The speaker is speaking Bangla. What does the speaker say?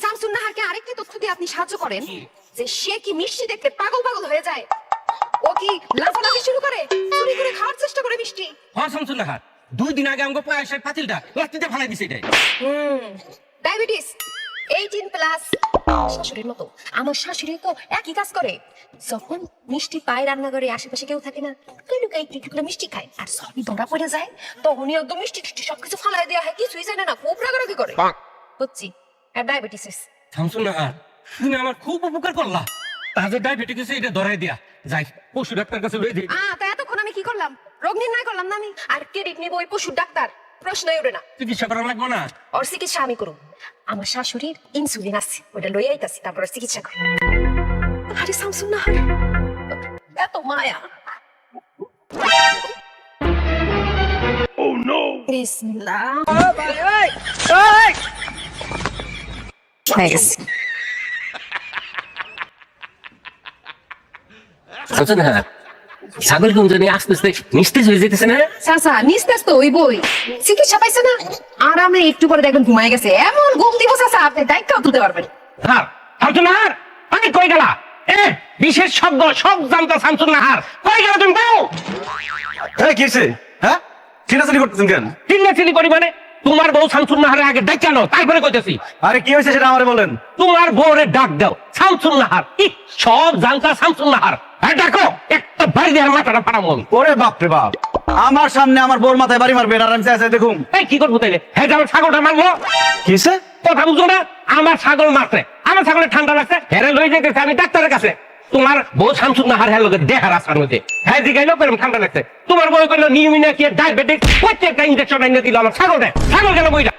শামসুন নাহারকে আরেকটি তথ্য দিয়ে আপনি সাহায্য করেন যে সে কি মিষ্টি দেখতে পাগল পাগল হয়ে যায়, ও কি লাফালাফি শুরু করে, চুরি করে খাওয়ার চেষ্টা করে মিষ্টি। হ্যাঁ শামসুন নাহার 2 দিন আগে আমাকে পায়েসের পাতিলটা লাঠিতে ফালাই দিছে এটাই। ডায়াবেটিস 18+। শাশুড়ির মতো আমার শাশুড়ি তো একই কাজ করে। যখন মিষ্টি পায় রান্নাঘরে, আশেপাশে কেউ থাকে না, লুকাই একটু করে মিষ্টি খায়, আর সবই ধরা পড়ে যায়, তখনই একদম মিষ্টি টিষ্টি সবকিছু ফালাই দেওয়া হয়, কিছুই জানে না, খুব রাগারাগি করে। বুঝছি, আর ডায়াবেটিস। শামসুন নাহার তুমি আমার খুব উপকার করলা। তাদের ডায়াবেটিস এটা ধরাই দিয়া যাই পশু ডাক্তার কাছে লয়ে যাই। তা এতক্ষণ আমি কি করলাম? রোগ নির্ণয় করলাম না আমি, আর ক্রেডিট নিব ওই পশুর ডাক্তার, প্রশ্নই ওঠে না। চিকিৎসা করা লাগবে না? ওর চিকিৎসা আমি করব। আমার শাশুড়ির ইনসুলিন আছে, ওটা লই আইতাছি, তারপর ওর চিকিৎসা করব। আরে শামসুন নাহার এত মায়া। বিসমিল্লাহ। হয়ে গেছে। শামসুন নাহার ছাগল কোন জানি আস্তে আস্তে নিস্তেজ হয়ে যেতেছে না? চাচা নিস্তেজ তো ওই বই, চিকিৎসা পাইছে না, আরামে একটু পরে দেখবেন ঘুমায় গেছে। এমন ঘুম দিব চাচা, আপনি দায়িত্ব তুলতে পারবেন। হ্যাঁ শামসুন নাহার আমি কই গেলা? বিশেষ শব্দ সব জানতা শামসুন নাহার, কই গেলা তুমি? বউ হ্যাঁ কি হয়েছে? হ্যাঁ চিনাচিনি করতেছেন কেন? চিল্লাচিল্লি করি মানে? তোমার বউ শামসুন নাহারের আগে ডাক কেন, তারপরে কইতেছি। আরে কি হয়েছে সেটা আমারে বলেন। তোমার বউরে ডাক দাও শামসুন নাহার। সব জানতা শামসুন নাহার। হ্যাঁ ডাকো, একটা বাড়ি দিয়ে মাথাটা ফাড়াবো আমি। ওরে বাপ রে বাপ, আমার সামনে আমার বোর মাথায় বাড়ি মারবে, আর আমি চাই দেখুন। এই কি করবো তাইলে? হ্যাঁ আমার ছাগলটা মারলো। কি হয়েছে? কথা বুঝো না? আমার ছাগল মারছে, আমার ছাগলের ঠান্ডা লাগছে, হেরে লই যেতেছে আমি ডাক্তারের কাছে। তোমার বউ শামসুন নাহার হ্যাঁ লোকের দেখার রাস্তার মধ্যে হ্যাঁ জিগাইলো কেরম ঠান্ডা লাগছে। তোমার বউ কইলো নিউমিনিয়া কি ডায়াবেটিক, প্রত্যেকটা ইঞ্জেকশন আইনে দিল আমার ছাগল গেল বইটা।